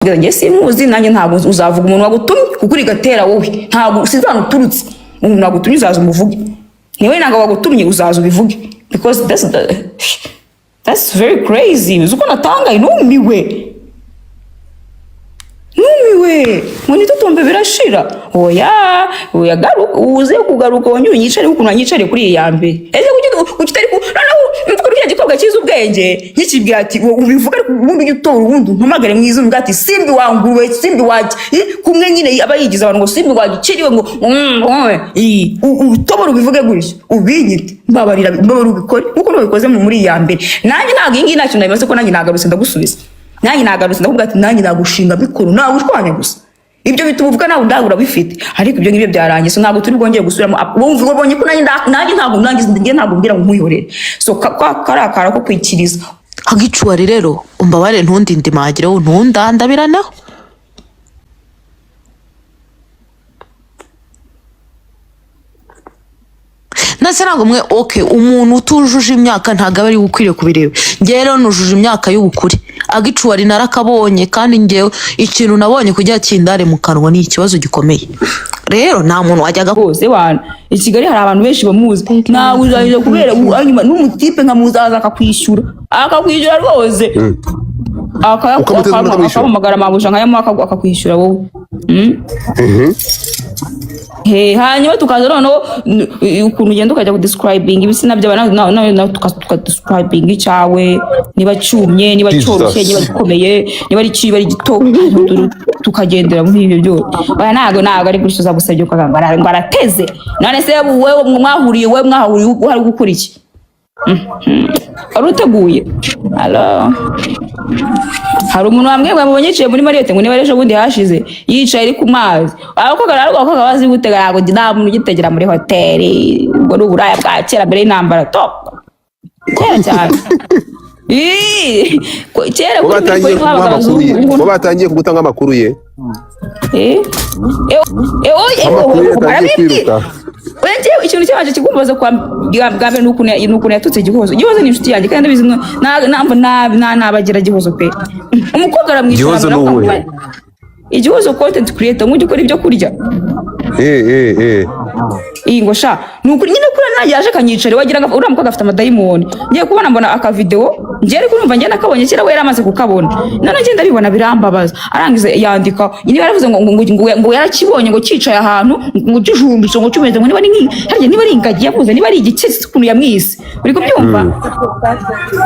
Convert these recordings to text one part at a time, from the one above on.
nge simuzi nanjye ntabwo uzavuga umuntu wagutumye kuko uri gatera wowe ntabwo sizana uturutse umuntu wagutumye uzaza umuvuge niwe nanga wagutumye uzaza ubivuge because that's very crazy uzuko natanga inumiwe mwini tutombe birashira oya garuka uze kugaruka wonyine unyicare ukuntu anyicare kuri ya mbere ese ukitari ku noneho mvuga rya gikobwa cyiza ubwenge nkikibwira ati ubivuga ubundi gitora ubundi ntumagare mwiza ngati simbi wanguwe simbi waje kumwe nyine aba yigize abantu ngo simbi waje kiriwe ngo utobora ubivuge gutyo ubinyite mbabarira ubikore uko nubikoze muri ya mbere nanjye ntabwo ingi ntacyo ndabimaze ko nanjye nagarutse ndagusubiza nanjye nagarutse ndavuga ati nanjye nagushinga bikuru nawe ushwanye gusa ibyo bituvuga nawe ndagura bifite ariko ibyo ngibyo byarangiye so ntabwo turi bwongeye gusubiramo wumva ubonye ko nanjye ntabwo mbwira ngo nkuyihorere so karakara ko kwikiriza agicuwari rero umbabare ntundindimagireho ntundandabiranaho nase ntabwo mwe umuntu utujuje imyaka ntabwo aba ari ukwiriye kubireba ngewe rero nujuje imyaka y'ubukure agicuwari narakabonye kandi ngewe ikintu nabonye kujya kindare mu kanwa ni ikibazo gikomeye rero nta muntu wajyaga hose wana i Kigali hari abantu benshi bamuzi nawe uzajya kubera anyuma n'umutipe nkamuzaza akakwishyura rwose akahamagara mabuja nkayamo akakwishyura wowe hanyuma tukaza noneho ukuntu ugenda ukajya kudescribing ibitsina by'abantu tukadescribing icyawe niba cyumye niba cyoroshye niba gikomeye niba ari gito tukagendera muri ibyo byose ntabwo ari gutyo uzagusabye ukagamba ngo arateze none se wewe mwahuriye uhari gukora iki aruteguye hari umuntu wambwiye ngo mubonye muri Marriott ngo niba ejo bundi hashize yicaye ari ku mazi abakobwa bazi gutega yago nta muntu ugitegera muri hoteli ngo n'uburaya bwa kera mbere y'intambara top kera cyane kera batangiye kugutanga amakuru ye ikintu cyaje kigumbaza kwa bwabe nukuntu yatutse igihozo ni inshuti yanjye kandi bizi nabagira gihozo pe umukobwa aramwishyura igihozo content creator mu gikora ibyo kurya ngo sha nukuri nyine kuri nanjye yaje kanyicare wagira ngo uriya mukobwa afite amadayimoni ngiye kubona mbona aka video ngiye ariko urumva njye nakabonye kera we yaramaze kukabona none ngenda bibona birambabaza arangize yandika nyine baravuze ngo yarakibonye ngo cicaye ahantu ngo kijumbisho ngo cyumeze ngo niba ari ingagi yavuze niba ari igikisi ukuntu yamwise uri kubyumva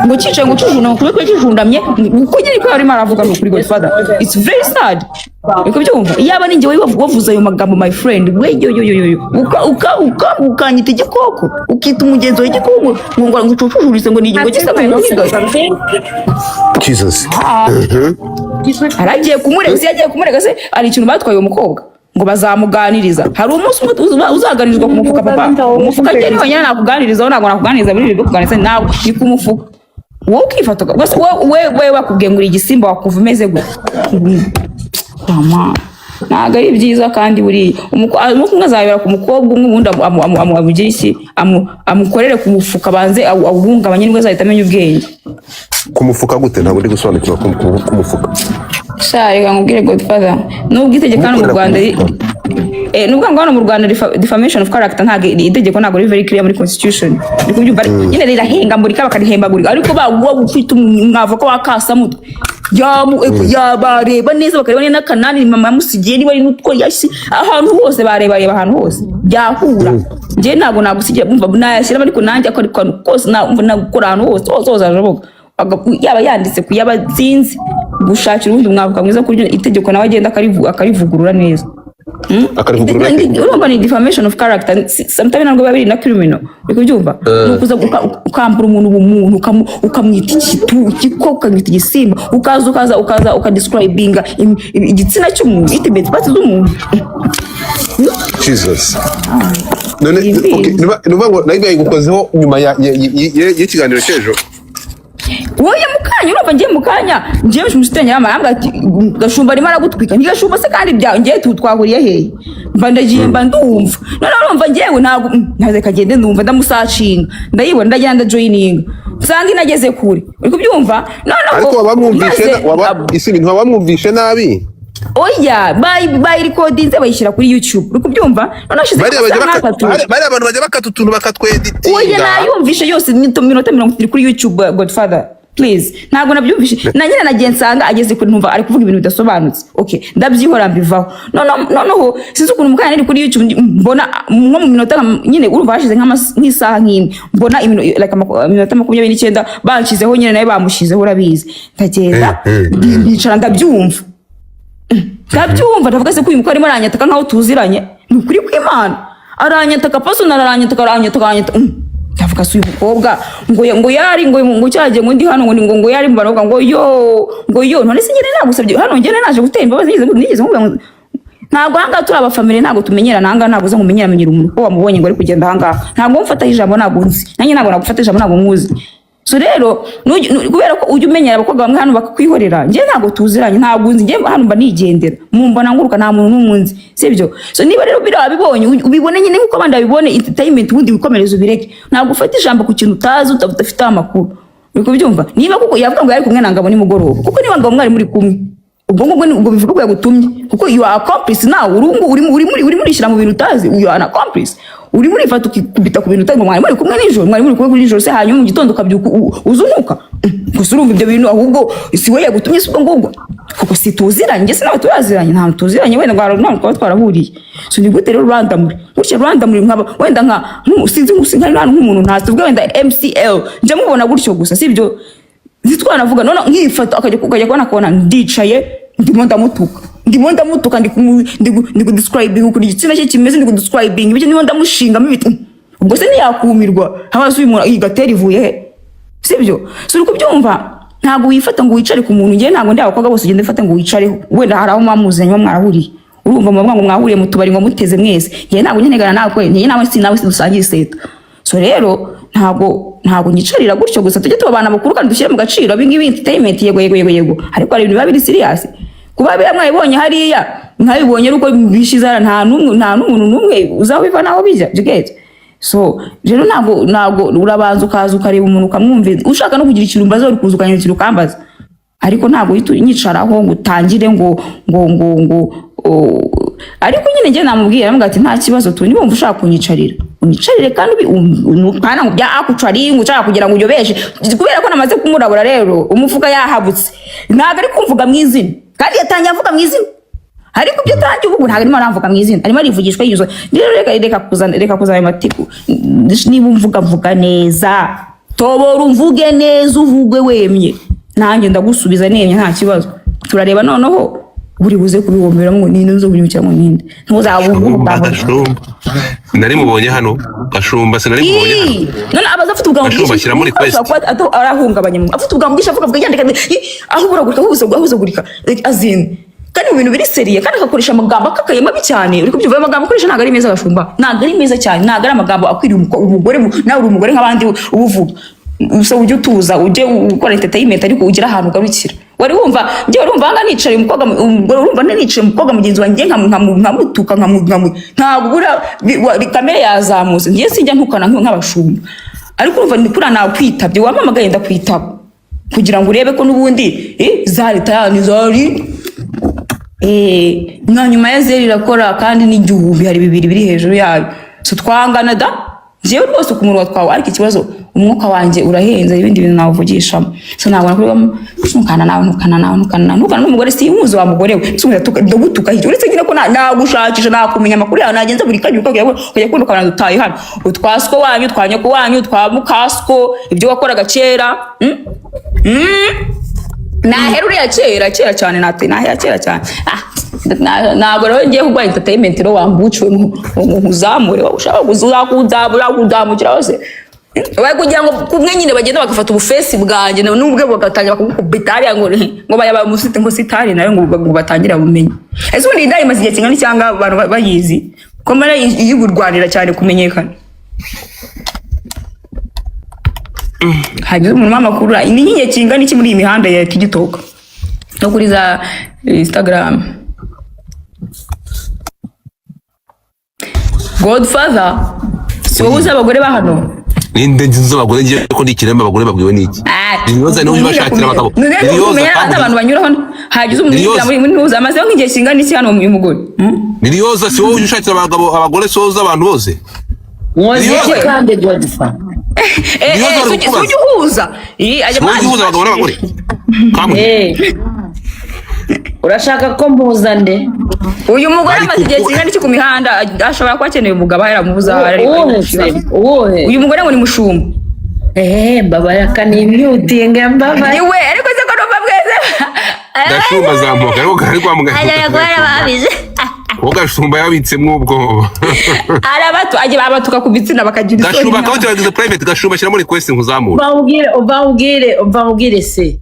ngo cicaye ngo kijuna ngo kijundamye kuko nyine ko yari maravuga no kuri Godfther it's very sad uri kubyumva iyaba ninjye wavuze ayo magambo my friend ukanyita igikoko ukita umugenzi w'igikoko ngo ucucujurise ngo ni igingo gisabaye Jesus aragiye kumurega se ari ikintu batwaye uwo mukobwa ngo bazamuganiriza hari umunsi uzaganirizwa ku mufuka papa umufuka cyane wonyine nakuganirizaho ntabwo nakuganiriza muri ibyo kuganiriza nawe ni ku mufuka wowe ukifata gusa wowe bakubwiye ngo uri igisimba wakuva umeze gutya ntabwo ari byiza kandi buriya umukobwa azabera ku mukobwa umwe ubundi amugira iki amukorere ku mufuka banze awuhungabanye nibwo azahita amenya ubwenge ku mufuka gute ntabwo ndi gusobanukirwa ku mufuka reka nkubwire Godfther nubwo itegeko hano mu Rwanda nubwo ngo hano mu Rwanda defamation of character ntabwo itegeko ntabwo ari very clear muri constitution ndi kubyumva nyine rirahengambura bakarihembagurika ariko ufite umwavoka wakasamutwe yabareba neza bakareba neza n'akanani mama yamusigiye niba ari n'utwo yashyi ahantu hose bareba ahantu hose byahura njye ntabwo nagusigiye nayashyiramo ariko nanjye akora akantu kose nagukora ahantu hose ajaboka yaba yanditse ku yaba zinzi gushakira ubundi umwavoka mwiza kuryo itegeko nawe agenda akarivugurura neza urumva ni defamation of character sometimes ntabwo babiri na criminal uri kubyumva nukuza ukambura umuntu ubumuntu ukamwita igikoko ukamwita igisimba ukaza ukadescribinga igitsina cy'umuntu intimate parts z'umuntu Jesus none nuvuga ngo nayo gukozeho nyuma y'ikiganiro cy'ejo wowe mukanya urumva ngiye mukanya ngiye musitenya yamara ati Gashumba arimo aragutwika ni Gashumba se kandi bya ngiye twahuriye hehe mva ndagiye mba ndumva none urumva ngiyewe ntabwo ntaze kagende ndumva ndamusacinga ndayibona ndagenda joining nsanga inageze kure uri kubyumva none ariko Isimbi ntwabamwumvishe nabi oya bayi recordinze bayishyira kuri YouTube uri kubyumva none ashize bari abantu bajya bakatutuntu bakatweditinga oya nayumvishe yose minota 30 kuri YouTube Godfther please ntabwo nabyumvishe na nyine nagiye nsanga ageze kuri ntumva ari kuvuga ibintu bidasobanutse okay ndabyihora mbivaho noneho sinzi ukuntu mukanya ari kuri YouTube mbona nko mu minota nyine urumva hashize nk'isaha nk'imwe mbona like minota 29 banshizeho nyine naye bamushizeho urabizi ndagenda ndicara ndabyumva ndabyumva se ko uyu mukwe arimo aranyataka nkaho tuziranye ni ukuri kw'Imana aranyataka personal aranyataka ndavuga se uyu mukobwa ngo yari ngo cyaje ngo ndi hano ngo yari mu baravuga ngo yo none se nyine nagusabye hano ngene naje gutera imbabazi nigeze nkubwira ntabwo hanga turi abafamily ntabwo tumenyerana hanga ntabwo uza kumenyera umuntu ko wamubonye ngo ari kugenda hanga ntabwo mfata ijambo ntabwo nzi nanjye ntabwo nagufata ijambo ntabwo muzi so rero kubera ko ujye umenyera abakobwa bamwe hano bakakwihorera njye ntabwo tuziranye ntabwo nzi njye hano mba nigendera mumbona nguruka nta muntu n'umunzi sibyo so niba rero birabibonye ubibone nyine nkuko abandi babibone entertainment ubundi wikomereza ubireke ntabwo ufata ijambo ku kintu utazi udafite amakuru uri kubyumva niba kuko yavuga ngo yari kumwe na Ngabo nimugoroba kuko niba Ngabo mwari muri kumwe ubwo bivuga ko yagutumye kuko you are accomplice nawe uri muri shyira mu bintu utazi you are an accomplice uri muri fata ukikubita ku bintu utazi mwari muri kumwe nijoro mwari muri kumwe nijoro se hanyuma mu gitondo ukabyuka uzunuka gusa urumva ibyo bintu ahubwo si we yagutumye si ubwo kuko si tuziranye njye sinaba turaziranye nta tuziranye wenda ngo ntabwo twaba twarahuriye so ni gute rero Rwanda muri nkaba wenda nka sinzi nka nk'umuntu ntatuvuge wenda MCL nje mubona gutyo gusa sibyo zitwanavuga none nkifata ukajya kubona ndicaye ndimo ndamutuka ndi describing ukuri igitsina cye kimeze ndi describing ibyo ndimo ndamushinga mibiti ubwo se ntiyakumirwa habaze uyu muntu igatera ivuye he sibyo so uri kubyumva ntabwo wifata ngo wicare ku muntu ngiye ntabwo ndi abakobwa bose ugende ufate ngo wicareho wenda hari aho mwamuzanye mwarahuriye urumva mubwa ngo mwahuriye mu tubari ngo muteze mwese ngiye ntabwo nkenegana nakwe ngiye nawe dusangiye seta so rero ntabwo nyicarira gutyo gusa tujye tubabana bakuru kandi dushyire mu gaciro bingibi entertainment yego ariko hari ibintu biba biri serious kuba bya mwayibonye hariya nkabibonye ruko bishizara nta n'umuntu n'umwe uzabiva naho bijya jigete so rero ntabwo urabanza ukaza ukareba umuntu ukamwumviza ushaka no kugira ikintu mbaza uri kuza ukanyakira ukambaza ariko ntabwo nyicaraho ngo utangire ngo ariko nyine njye namubwira namubwira ati nta kibazo tu niba wumva ushaka kunyicarira unyicarire kandi ukana ngo bya akucari ngo ushaka kugira ngo uyobeshe kubera ko namaze kumurabura rero umufuka yahabutse ntabwo ari kumvuga mu izina kandi yatangiye avuga mu izina ariko ibyo tangiye uvuga ntabwo arimo aramvuga mu izina arimo arivugishwa yizo rero reka kuzana amatiku niba umvuga neza tobora umvuge neza uvugwe wemye nanjye ndagusubiza nemye nta kibazo turareba noneho buri buze kubihombera ngo ninde nzo bunyukira mu ninde ntuzavuga nari mubonye hano Gashumba se nari mubonye hano none abaza afite ubwangu Gashumba shyira muri quest arahungabanya afite ubwangu bwinshi avuga yandika aho buragurika azin kandi mu bintu biri seriye kandi akakoresha amagambo akakaye mabi cyane uri kubyumva amagambo akoresha ntabwo ari meza Gashumba ntabwo ari meza cyane ntabwo ari amagambo akwiriye umugore nawe uri umugore nk'abandi ubuvuga so ujye utuza ujye ukora entertainment ariko ugira ahantu ugarukira wari wumva njye urumva hanga nicaye umukobwa urumva nicaye umukobwa mugenzi wanjye nkamutuka ntabwo bura kamera yazamutse njye sinjya ntukana nk'abashumba ariko urumva ni kuri nakwitabye wamamagaye ndakwitaba kugira ngo urebe ko nubundi zari tayani zari nyuma ya zeri irakora kandi n'igihumbi hari bibiri biri hejuru yayo so twangana da jewe rwose ku munwa twawe ariko ikibazo umwuka wanjye urahenze ibindi bintu nawuvugishamo so ntabwo nakureba ntukana n'umugore si impuzu wa mugore we so ndagutuka hirya uretse nyine ko nagushakisha nakumenya amakuru yawe nagenze buri kanya ukajya kubona ukabona dutaye hano utwasko wanyu twanyoko wanyu twamukasko ibyo wakoraga kera naheruriya kera cyane nahera kera cyane ntabwo rero ngiye kugwa entertainment rero wambuciwe nkuzamure ushaka kuzamukira hose bari kugira ngo kumwe nyine bagenda bagafata ubufesi bwanjye n'ubwe bagatangira bakugukubita hariya ngo bayabaye umusite ngo sitari nayo ngo batangire bumenye ese ubundi indaya imaze igihe kingana cyangwa abantu bayizi ko mbere iyigurwanira cyane kumenyekana hagize umuntu w'amakuru ni nyine kingana iki muri iyi mihanda ya TikTok no kuri za Instagram. Godfther si wowe uzi abagore ba hano? ninde nzi abagore ngiye ko ndikirema abagore babwiwe niki niyoza niho bashakira abagabo niyoza kandi abantu banyura hano hagize umuntu muri nuza amaze nk'igihe kingana iki hano uyu mugore niyoza si wowe ushakira abagore soza abantu bose Mwoze kandi Godfther. Sujya uhuza abagore Urashaka ko mpuza nde? Uyu mugore amaze igihe kingana iki ku mihanda ashobora kuba akeneye umugabo yaramubuza Uwohe? uyu mugore ngo ni mushumba. Mbabara kanimyutinga mbabara. Iwe ariko se ko numva bweze Gashumba zamuka ariko kwa muganga ajya gwara babize Gashumba yabitsemo ubwoba arabatu aje babatuka ku bitsina bakagira isoni. Gashumba kaho cyagize private Gashumba shyira muri request nkuzamura Ubawugire se.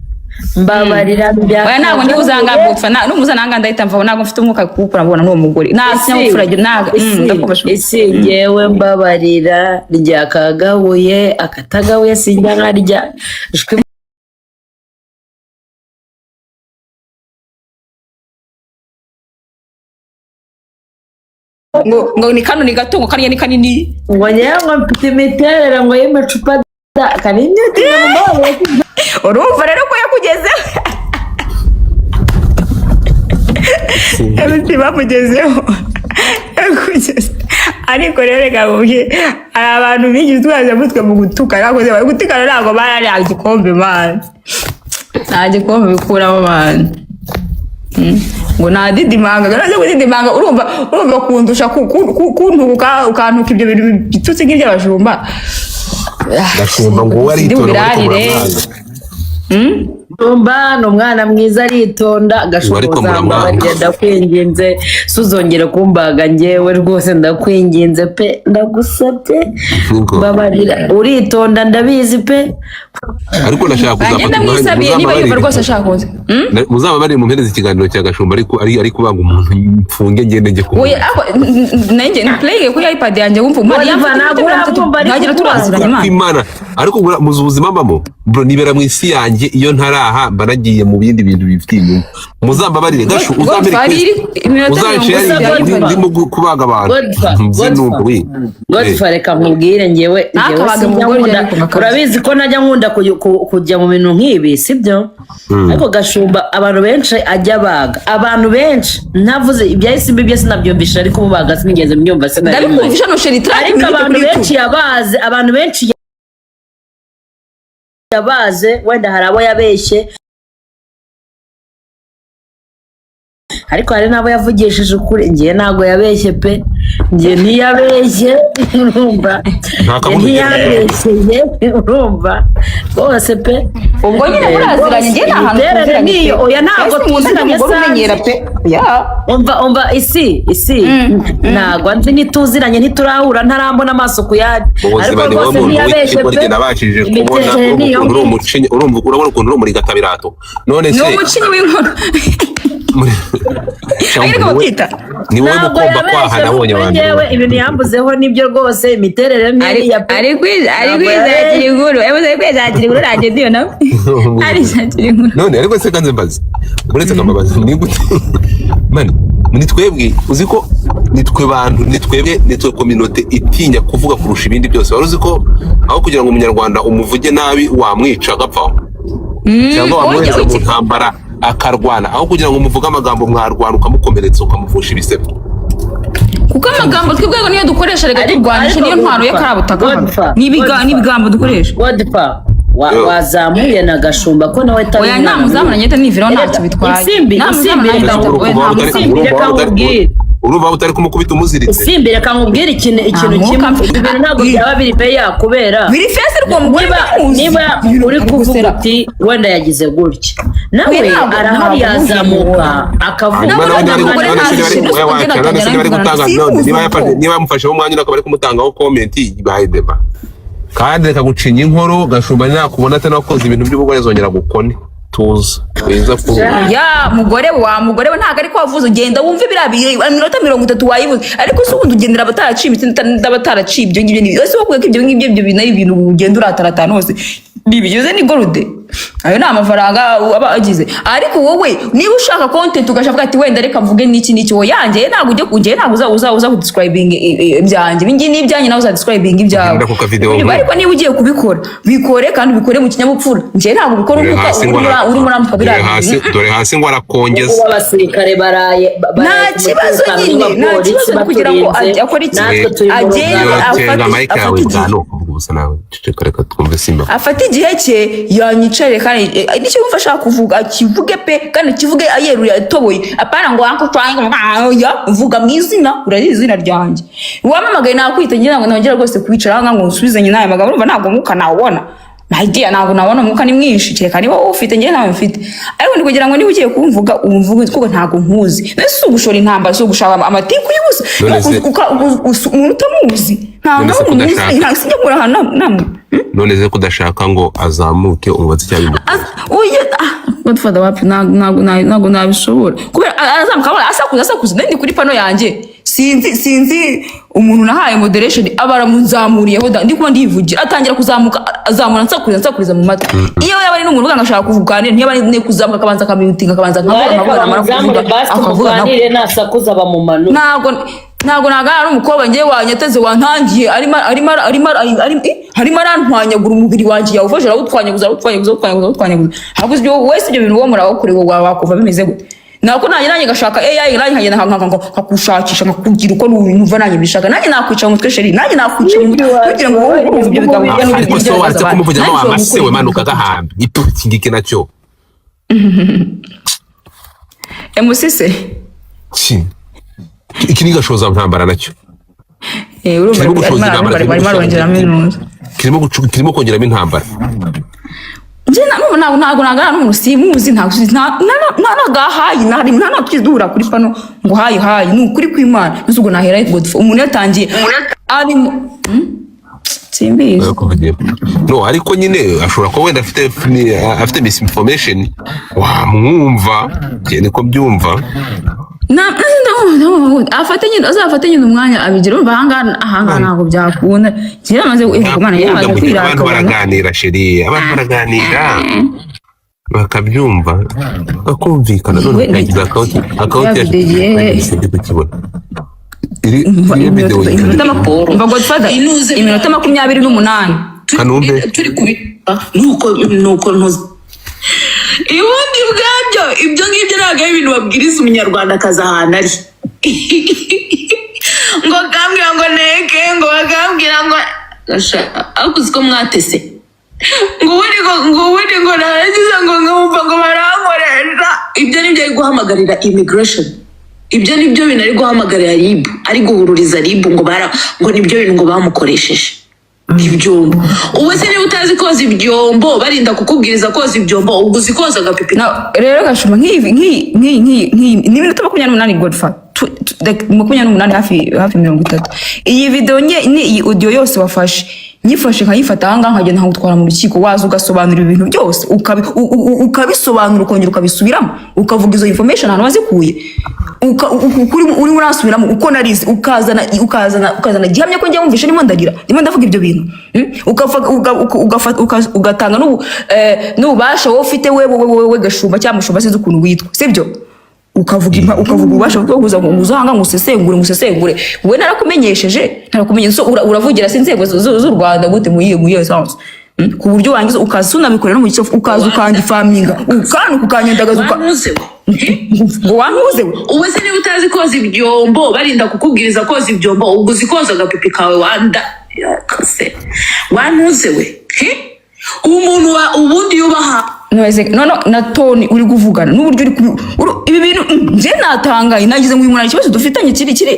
Mbabarira bya. Oya ntabwo ndi kuzanga Godfther n'umuza nanga ndahita mvaho ntabwo mfite umwuka kukura mbona n'uwo mugore nasinyamufurage naga ndakubasha isi yewe mbabarira rya kagabuye akatagabuye sinjya nkarya ngo ni kano ni gato ngo kaniye ni kanini ngo nyewe mfite imiterere ngo y'amacupa kanini urumva rero ko yakugezeho abiti bamugezeho ariko rero reka mubye hari abantu bigize utwaza mutwe mu gutuka nakoze bari gutukana ntabwo barari igikombe manzi nta gikombe bikuramo manzi ngo nadidimanga garaje kudidimanga urumva kundusha kuntuka ukantuka ibyo bintu bitutse nk'iby'abajumba Gashumba ngo waritonda Gashumba ni umwana mwiza aritonda. Gashumba uzambabarira ndakwinginze suzongere kumbaga njyewe rwose ndakwinginze pe ndagusabye mbabarira uritonda ndabizi pe ariko ndashaka kuzafata umwanya niba yumva rwose ashaka kuza muzababare mu mpereza ikiganiro cya Gashumba ari kubanga umuntu mfunge ngende njye ku oya nanjye play kuri iPad yanjye wumva umwana nagira turaziranye imana ariko muzi ubuzima mbamo bro nibera mu isi yanjye iyo ntaraha mbanagiye mu bindi bintu bifite inyungu muzambabarire Gashu ndimo kubaga abantu Godfther reka nkubwire njyewe urabizi ko najya nkunda kujya mu bintu nk'ibi sibyo ariko Gashumba abantu benshi ajya baga abantu benshi ntavuze ibya Isimbi byose nabyumvisha ariko mubaga sinigeze mbyumva ndabikumvisha no sheritra ariko abantu benshi yabaze wenda hari abo yabeshye ariko hari nabo yavugishije ukuri ngiye ntago yabeshye pe ngiye ntiyabeshye urumva ntiyabeshye urumva bose pe ubwo nyine muraziranye ngiye nta hantu tuziranye oya ntabwo tuziranye umenyera pe umva isi ntabwo nzi nituziranye ntiturahura ntarambona amaso ku yandi ariko rwose ntiyabeshye pe nabashije kubona urumva urabona ukuntu uri muri gatabirato none se ni umucinyi w'inkuru ariko bakita ni wowe mukomba kwaha nabonye abantu ibintu yambuzeho nibyo rwose imiterere mibi ya pe ari kwizakira inkuru yabuze kwizakira inkuru nanjye ndiyo nawe ari zakira inkuru none ariko se kanze mbaze uretse kambabaza ni gute mani ni twebwe uzi ko nitwe bantu nitwe community itinya kuvuga kurusha ibindi byose wari uzi ko aho kugira ngo umunyarwanda umuvuge nabi wamwica agapfa cyangwa wamwohereza mu ntambara akarwana aho kugira ngo umuvuge amagambo mwarwana ukamukomeretsa ukamuvusha ibisebe kuko amagambo twebwe niyo dukoresha reka turwanisha niyo ntwaro y'akarabutaka n'ibigambo dukoresha Godfther wazamuye na Gashumba ko nawe tabi oya nta muzamura nyeta niviraho ntacyo bitwaye Isimbi reka nkubwire urumva utari kumukubita umuziritse Isimbi reka nkubwire ikintu kimwe ibintu ntabwo byaba biri pe yakubera biri fese rwo mugore niba uri kuvuga uti wenda yagize gutya nawe arahari yazamuka akavuga niba yamufasheho umwanya akaba ari kumutangaho comment bahaye deba kandi reka gucinya inkuru Gashumba nakubona atanakoze ibintu by'ubugore zongera gukone tuza weza ku ya mugore we ntago ari kwavuza ugenda wumva biriya minota 30 wayivuze ariko se ubundi ugendera abataraciye ndaba taracibye ngibyo yose bakwiye ko ibyo ngibyo binari ibintu ugenda urataratana hose bibigize ni gorude ayo ni amafaranga aba agize ariko wowe niba ushaka content ugashaka ati wenda reka mvuge n'iki wo yanjye ntabwo ujye kujye ntabwo uza ku describing ibyanjye bingi n'ibyanye nawe uza describing ibyawe ariko niba ugiye kubikora bikore kandi ubikore mu kinyabupfura nje ntabwo bikora uri muri amfuka biraje dore hasi ngo arakongeza abasirikare baraye nta kibazo nyine nta kibazo kugira ngo akore iki agende afate igihe cye yanyicare kandi nicyo mfasha kuvuga akivuge pe kandi kivuge ayeruye atoboye apana ngo anko twanga vuga mu izina urazi izina ryanjye wamamagaye nakwita ngira ngo nongera rwose kwicara ngo nsubizanye nayo magambo urumva ntabwo muka nawubona idea ntabwo nabona umuka ni mwinshi cyeka niba ufite ngiye nawe mfite ariko ndi kugira ngo niba ugiye kumvuga umvuge kuko ntabwo nkuzi nese ugushora intambara so gushaka amatiku y'ubusa umuntu utamuzi ntabwo umuntu ntabwo sinjya kuraha namwe none ze kudashaka ngo azamuke umubaze cyane Godfther wapi ntabwo nabishobora kubera azamuka asakuza ndi kuri pano yanjye sinzi umuntu nahaye moderation abaramunzamuriyeho ndi kuba ndivugira atangira kuzamuka azamura nsakuriza mu matwi iyo yaba ari n'umuntu ugashaka kuvuga niyo bari ne kuzamuka akabanza akamutinga akabanza akavuga nasakuza bamumanu ntabwo ari umukobwa ngiye wanyateze wantangiye harimo arantwanyagura umubiri wanjye yawufashe arawutwanyaguza hakuze ibyo wese ibyo bintu wo murawukuri wakuva bimeze gute nako nanjye gashaka AI nanjye nkakushakisha nkakugira uko numva nanjye bishaka nanjye nakwica mu twesheri nanjye nakwica mu kugira ngo wowe urumva ibyo bigavuga n'ibyo so watse kumuvugira ngo amasewe manuka gahambe ipukingike nacyo emusise iki ni gashoza ntambara nacyo kirimo kongeramo intambara ntabwo nagana n'umuntu simuzi nta twidura kuri pano ngo hayi ni ukuri kw'Imana n'ubwo nahera Godfther umuntu yatangiye arimo simbizi no ariko nyine ashobora kuba wenda afite misinformation wamwumva niko mbyumva azafate nyine umwanya abigira urumva ahangaha ntabwo byakunda kera maze Imana yamaze kwiraka abantu baraganira sheri abantu baraganira bakabyumva bakumvikana none yagize akawuti yashyize kukibona mva Godfther iminota 28 kanumbe turi kubita nuko ntuzi ubundi bwabyo ibyo ngibyo ntabwo ari ibintu babwiriza umunyarwandakazi ahantu ari ngo akambwira ngo neke ngo bakambwira ngo ariko uzi ko mwatese ngo ubundi ngo narangiza ngo nkumva ngo barankoresha ibyo nibyo ari guhamagarira immigration ibyo nibyo bintu ari guhamagarira RIB ari guhururiza RIB ngo nibyo bintu ngo bamukoresheje ibyombo ubu se niba utazi koza ibyombo barinda kukubwiriza koza ibyombo ubwo uzi koza agapipi rero Gashumba n'iminota 28 Godfther 28 hafi 30 iyi video iyi audio yose wafashe nyifashe nkayifata ahangaha nkagenda nkagutwara mu rukiko waza ugasobanura ibintu byose ukabisobanura ukongera ukabisubiramo ukavuga izo information ahantu wazikuye uri urasubiramo uko narize ukazana gihamya ko njye wumvishe ndimo ndavuga ibyo bintu ugatanga n'ububasha wowe ufite wewe Gashumba cyangwa Mushumba sinzi ukuntu witwa sibyo ukavuga ububasha bwo kuza hanga ngusesengure we narakumenyesheje so uravugira sinzego z'u Rwanda gute muyiye sanse ku buryo wangiza ukazunamikorera no mu gisofu ukaza ukandifaminga ukanyandagaza ngo wantuze ubu se niba utazi koza ibyombo barinda kukubwiriza koza ibyombo ubwo uzi koza agapipi kawe wantuze we umuntu ubundi yubaha na toni uri kuvugana n'uburyo ibi bintu nje natangaye nagize ngo uyu muntu ikibazo dufitanye kiri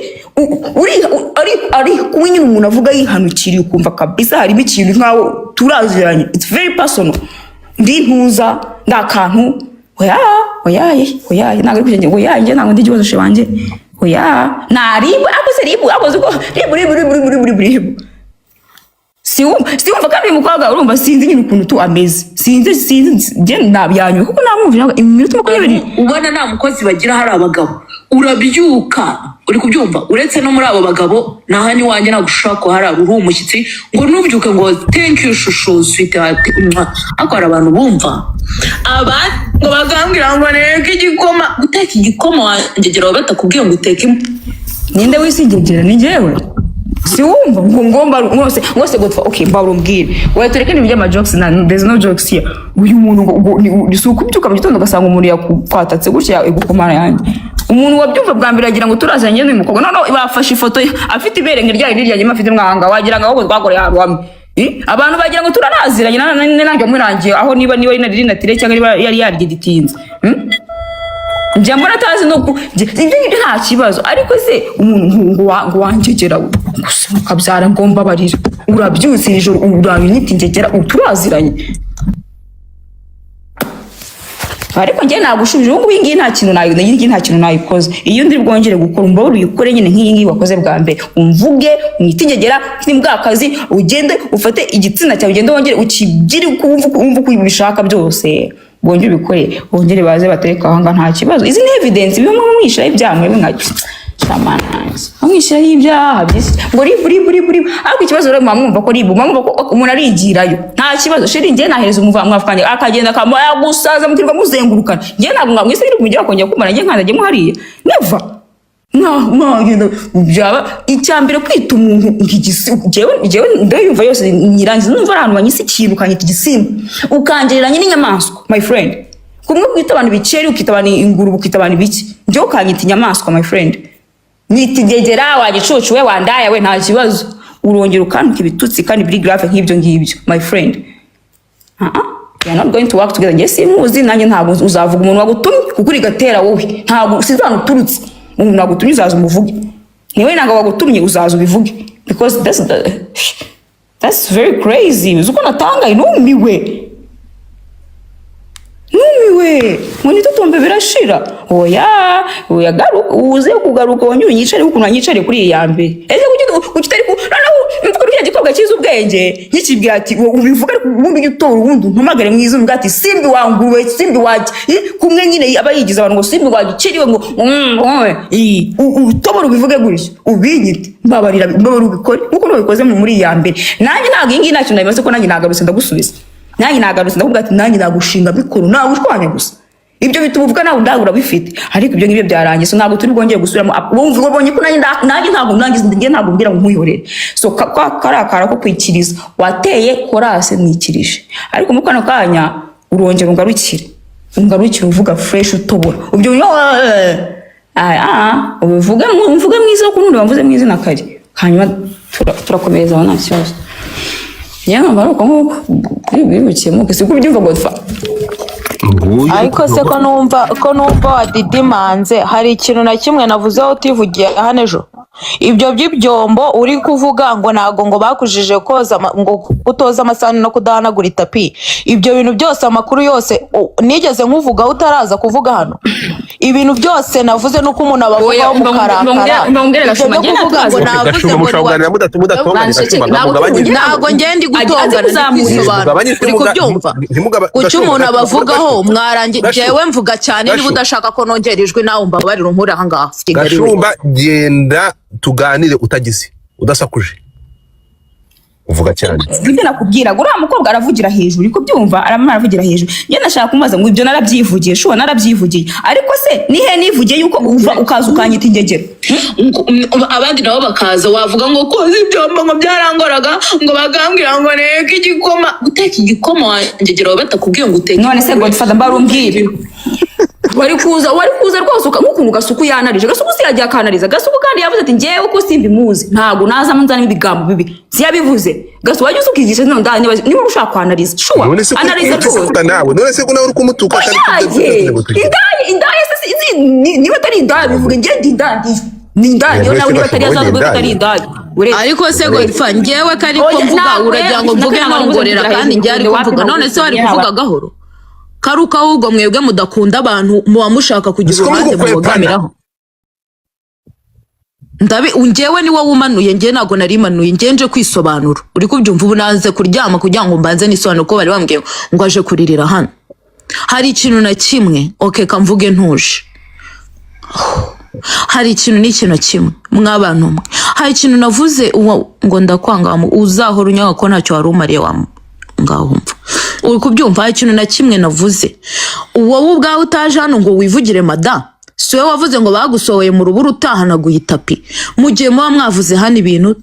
ari kumwe nyine umuntu avuga yihanukiriye ukumva kabisa harimo ikintu nkaho turaziranye it's very personal ndi ntuza ndakantu oya ntabwo ari kugenda oya njye ntabwo ndi ikibazo shebanje oya naribu akoze ribu ko ribu siwumva kandi uyu mukobwa urumva sinzi nyine ukuntu tu ameze sinzi njye nabyanywe kuko namwumvira iminota 20 ubona nta mukozi bagira hari abagabo urabyuka uri kubyumva uretse no muri abo bagabo nahani wanjye nagushaka hari uri umushyitsi ngo nubyuke ngo thank you shushu sweetheart akora abantu bumva ngo bagambira ngo neke igikoma guteka igikoma wangegera batakubwiye ngo uteke ninde wisigegera ni jewe siwumva ngomba ngose Godfther okay barumbwire wewe tureke ni bijya jokes na there's no jokes here uyu muntu nisukubyuka mu gitondo gasanga umuntu yakwatatse gutya igukomana yanjye umuntu wabyumva bwa mbere agira ngo turazanye n'uyu mukobwa none bafashe ifoto afite ibere ngirya irya afite mwanga wagira ngo ahubwo twakoreye ahantu hamwe abantu bagira ngo turanaziranye nanjye murangiye aho niba ari natire cyangwa yari yaryiditinze njya mbona atazi no ibyo nta kibazo ariko se umuntu ngo wanjegera gusa ukabyara ngomba barira urabyutse ijoro urabiniti ngegera uturaziranye ariko njye nagushubije ubu ngiyi nta kintu nayikoze iyo ndi bwongere gukora umba uruyikore nyine nk'iyi wakoze bwa mbere umvuge umwitingegera n'imbwakazi ugende ufate igitsina cyawe ugende wongere ukigire kumva uko ubishaka byose bongere ubikore bongere baze batereka aho nta kibazo izi ni evidence bimwe mwishira ibyamwe bimwaki shamananze amwishira y'ibyaha byisi ngo buri ariko ikibazo rero mwumva ko mwumva ko umuntu arigirayo nta kibazo shiri ngiye nahereza umuvamwafukanye akagenda kamaya gusaza mutirwa muzengurukana ngiye ntabwo mwamwise biri kumujya kongera kumara ngiye nkanaje muhariye never no byaba icyambere kwita umuntu nk'igisi jewe ndayumva yose nyirangiza numva abantu banyise ikintu kanyita igisimba ukangereranya n'inyamaswa my friend kumwe kwita abantu biceri ukita abantu ingurube ukita abantu biki njye ukanyita inyamaswa my friend nitigegera wagicucu we wandaya we nta kibazo urongera ukantuka ibitutsi kandi biri grave nk'ibyo ngibyo my friend we are not going to work together njye simuzi nanjye ntabwo uzavuga umuntu wagutumye kuko uri gatera wowe ntabwo sizanaturutse umuntu wagutumye uzaza umuvuge niwe nanga wagutumye uzaza ubivuge because that's very crazy uzuko natanga inumiwe mwini tutombe birashira oya garuka uze kugaruka wonyine unyicare ukuntu anyicare kuri iyi ya mbere ese ukitari ku noneho mvuga rya gikobwa cyiza ubwenge nkikibwira ati ubivuga ubundi gitora ubundi ntumagare mwiza umbwa ati simbi wanguwe simbi waje kumwe nyine aba yigize abantu ngo simbi waje kiriwe ngo utobora ubivuge gutyo ubinyite mbabarira ubikore uko nubikoze muri ya mbere nanjye ntabwo iyi ngiyi ntacyo nabimaze ko nanjye nagarutse ndagusubiza nanjye nagarutse ndavuga ati nanjye nagushinga bikuru nawe ushwanye gusa ibyo bituvuga nawe ndagura bifite ariko ibyo ngibyo byarangiye so ntabwo turi bwongeye gusubiramo bumva ubonye ko nanjye ntabwo mbwira ngo nkuyihorere so karakara ko kwikiriza wateye korase mwikirije ariko mu kano kanya urongera ungarukire uvuga fresh utobora ibyo ubivuga mvuga mwiza ko nundi wavuze mwiza na kare hanyuma turakomereza nta kibazo yewe baruko nkuko bibukiye mu kisi kubyumva Godfther ariko se ko numva wadidimanze hari ikintu na kimwe navuzeho utivugiye hano ejo ibyo by'ibyombo uri kuvuga ngo ntago ngo bakujije koza ngo kutoza amasahani no kudahanagura itapi ibyo bintu byose amakuru yose nigeze nkuvuga utaraza kuvuga hano ibintu byose navuze nuko umuntu abavugaho mukarakara ntago ngende gutongana uri kubyumva kuki umuntu abavugaho mwarangiye jewe mvuga cyane niba udashaka ko nongera ijwi nawe mbabarira unkure ahangaha Gashumba genda tuganire utagize udasakuje uvuga cyane ibyo nakubwira ngo uriya mukobwa aravugira hejuru uri kubyumva aravugira hejuru njye nashaka kumubaza ngo ibyo narabyivugiye shuwa narabyivugiye ariko se nihe nivugiye yuko uva ukaza ukanyita ingegero abandi nabo bakaza wavuga ngo koza ibyombo ngo byarangoraga ngo bagambwira ngo neke igikoma guteka igikoma wangegero batakubwiye ngo uteke none se Godfther mbarumbwire wari kuza rwose nk'ukuntu Gasuku yanarije Gasuku siyagiye akanariza Gasuku kandi yavuze ati ngewe ko simbimuzi ntabwo nazamo nzana ibigambo bibi siyabivuze Gasuku wajye usukigisha none niba ushaka kwanariza shuwa anariza rwose none se ko nawe uri kumutuka indaya se niba atari indaya bivuga ngende indaya ni indaya niyo nawe niba atari azavuga ko atari indaya ariko se Godfther ngewe kari ko mvuga uragira ngo mvuge nkongorera kandi ngiye ari kuvuga none se wari kuvuga gahoro karuka ahubwo mwebwe mudakunda abantu muba mushaka kugira uruhande mubogamiraho njyewe ni wowe umanuye, njye ntabwo nari manuye, njye nje kwisobanura. Uri kubyumva? Ubu nanze kuryama kugira ngo mbanze nisobanure ko bari bambwiye ngo aje kuririra hano. Hari ikintu na kimwe, okay, kamvuge ntuje. Hari ikintu n'ikintu kimwe mw'abantu mwe. Hari ikintu navuze ngo ndakwanga uzahora unyanga ko ntacyo wari umariye ngaho umva. Uri kubyumva? Hari ikintu na kimwe navuze. Wowe ubwawe utaje hano ngo wivugire mada. Siwe wavuze ngo bagusohoye mu rubura utahanaguye itapi. Mugiye muba mwavuze hano ibintu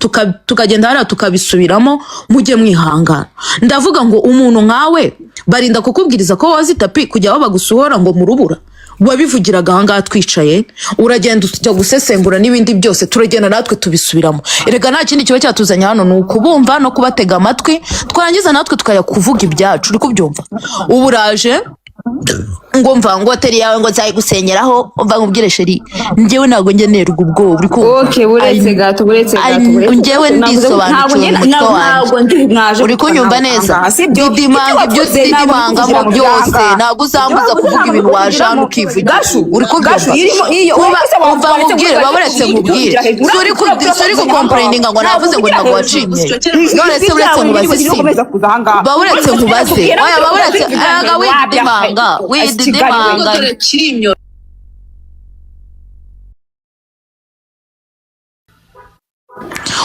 tukagenda hariya tukabisubiramo, mujye mwihangana. Ndavuga ngo umuntu nkawe barinda kukubwiriza ko wazi itapi kujya aho bagusohora ngo mu rubura. Wabivugiraga ahangaha twicaye, uragenda ujya gusesengura n'ibindi byose, turagenda natwe tubisubiramo. Erega nta kindi kiba cyatuzanye hano ni ukubumva no kubatega amatwi, twarangiza natwe tukajya kuvuga ibyacu. Uri kubyumva? Ubu uraje ngo mva ngo teri yawe ngo nzayi gusenyeraho, mva nkubwire sheri, njyewe ntabwo ngenerwa ubwo. Uri kumva? Okay, buretse gato. Njyewe ndisobanukiwe mu mutwe wanjye. Uri kunyumva neza? Didimanga ibyo didimangamo byose, ntabwo uzambuza kuvuga ibintu waje hano ukivugira. Uri kubyumva? Umva nkubwire, baburetse nkubwire. Suri kukomplaininga ngo navuze ngo ntabwo wacimye. None se uretse nkubaze isi. Baburetse nkubaze. Oya baburetse aga widimanga.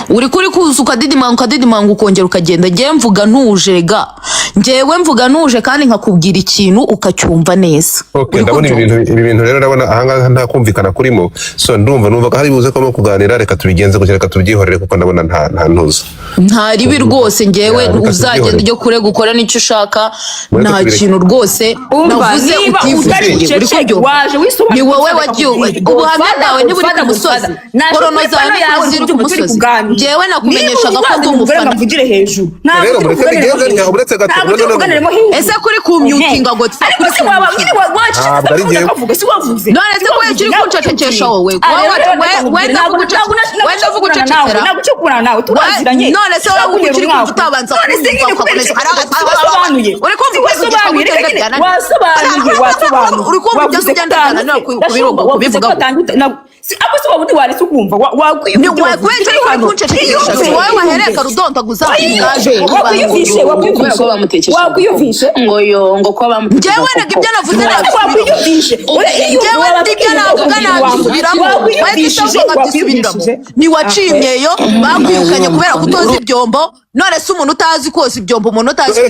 Uri kuri kuza ukadidimanga ukongera ukagenda. Njyewe mvuga ntuje ga. Njyewe mvuga ntuje kandi nkakubwira ikintu ukacyumva neza. Okay, ndabona ibi bintu rero ndabona ahangaha nta kumvikana kurimo. So ndumva ko hari buze ko kuganira, reka tubigenze gutya, reka tubyihorere kuko ndabona nta ntuza. Nta ribi rwose, njyewe uzagenda ujye kure gukora n'icyo ushaka, nta kintu rwose navuze utivugiye. Uri kubyumva? Ni wowe wagiye ubuhamya bwawe ntiburi ku musozi, korono zawe ntiziri ku musozi. Njyewe nakumenyeshaga ko ndi umufana. Rero uretse gato. Ese kuri kumyutinga Godfther kuri none se ko yakiri kuncecekesha wowe wenda vuga ucecekera none se wowe ukiri kumva utabanza uri kumva uri kumva ibyo kugendana no kubirongo kubivuga abo se wabundi waretse ukumva wowe wahereka rudondaguza wakwiyumvishe ngo ko bamutekereje njyewe nibyo navuze wakwiyumvishe njyewe nibyo navuga nabisubiramo wahise ukabyisubiramo ntiwacimyeyo bakwirukanye kubera kutoza ibyombo. None se umuntu utazi koza ibyombo, umuntu utazi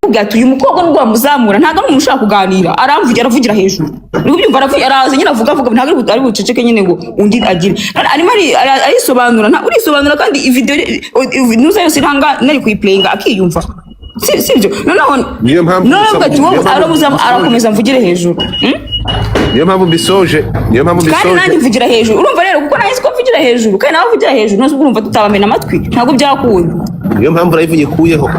ugati uyu mukobwa nubwo bamuzamura ntago ari umuntu ushaka kuganira, aravugira hejuru. Uri kubyumva? Araza nyine avuga ntago ari buceceke nyine ngo undi agire. Arimo arisobanura urisobanura kandi video nuza yose iranga nari kuyiplayinga akiyumva. Sibyo? Niyo mpamvu arakomeza mvugire hejuru. Niyo mpamvu mbisoje. Kandi nanjye mvugira hejuru. Urumva rero kuko nahise ko mvugira hejuru kandi nawe uvugira hejuru, nose urumva tutabamena amatwi, ntabwo byakunda. Niyo mpamvu live yikuyeho.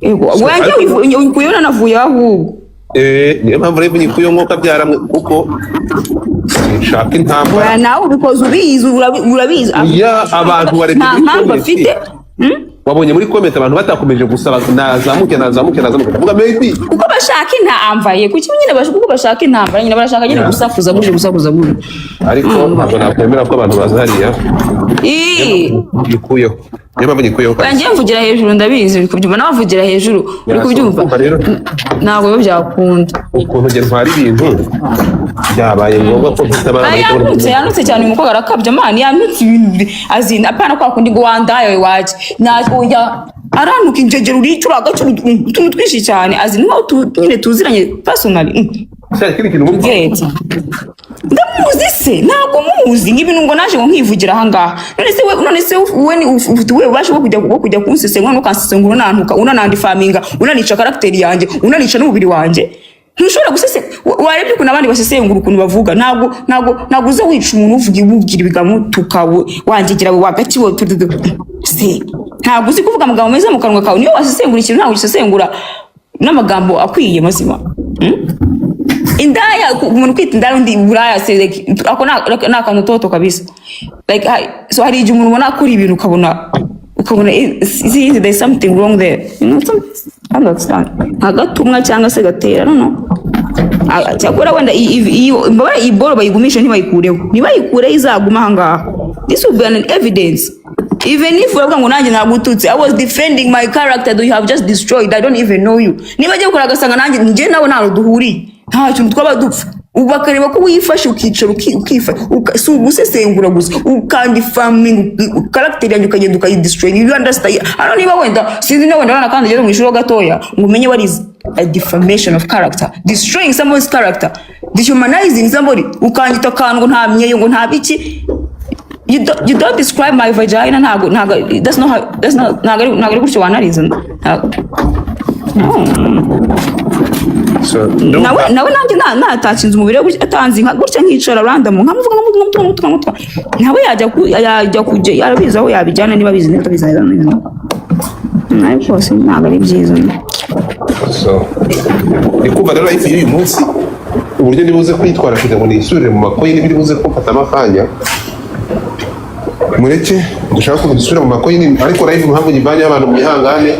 Yego, wanjye uyikuyeho navuye ahubwo. Niyo mpamvu live yikuyeho nko kabyaramwe kuko nshaka intambara. Nawe ubikoze urabizi. Ya abantu bareke bafite. Wabonye muri comment abantu batakomeje gusaba nazamuke kuvuga maybe kuko bashaka intambaye kuki nyine kuko bashaka intambara nyine barashaka nyine gusakuza guje ariko ntabwo nakwemera ko abantu bazariya yikuyeho. Niyo mpamvu yikuyeho kandi mvugira hejuru ndabizi. Uri kubyumva? Nabavugira hejuru. Uri kubyumva? Ntabwo byakunda ukuntu nge ntwara ibintu byabaye ngombwa ko mpitabara. Yanutse cyane umukobwa arakabya mani, yanutse ibintu azina apana kwa kundi ngo wandaye waje nakoya aranuka injegero uricura agacuru utuntu twishi cyane azina nyine tuziranye personally. Kiri kintu mubwete ndamuzi se ntabwo muzi nk'ibintu ngo naje ngo nkivugira ahangaha. None se we ubashe kujya kunsesengura no kansesengura nantuka unanandifaminga unanica karakteri yanjye unanica n'umubiri wanjye. Ntushobora gusese warebye ukuntu abandi basesengura ukuntu bavuga. Ntabwo uza wica umuntu uvugira ibigamu tukawe wangigira we wagati we se ntabwo uzi kuvuga amagambo meza mu kanwa kawe. Niyo wasesengura ikintu ntabwo gisesengura n'amagambo akwiye mazima. Indaya umuntu kwita indaya undi buraya se ako nakantu toto kabisa like so hari igihe umuntu ubona akora ibintu ukabona there is something wrong there, you know, understand? Agatumwa cyangwa se gatera no cyakora wenda mbabare iyi boro bayigumisha ntibayikureho nibayikureho izaguma ahangaha. This will be an evidence. Even if uravuga ngo nanjye nagututse, I was defending my character that you have just destroyed. I don't even know you. Niba agiye gukora agasanga nanjye njye nawe ntaho duhuriye, nta kintu twaba dupfa, ubakareba ko wifashe ukicara ukifa si ugusesengura gusa ukandifaminga character yanjye ukagenda ukayidestroy. You understand? Hano niba wenda sinzi na wenda bana kandi ugeze mu ishuri gatoya ngo umenye what is a defamation of character, destroying someone's character, dehumanizing somebody, ukandita kantu nta myeyo ngo nta biki. You don't describe my vagina. That's not nagari gutyo wanariza. So nawe nanjye natakinze umubiri atanzi nka gutya nkicara random nkamuvuga nkamutwa nawe yajya kujya yarabizi aho yabijyana niba bizi neza bizazana ariko se ntabwo ari byiza. so ikuva rero life y'uyu munsi uburyo nibuze kwitwara kugira ngo nisubire mu makoyi n'ibiri buze kumfata amafanya mureke dushaka ko dusubira mu makoyi ariko live mpamvu nyivanye abantu mwihangane.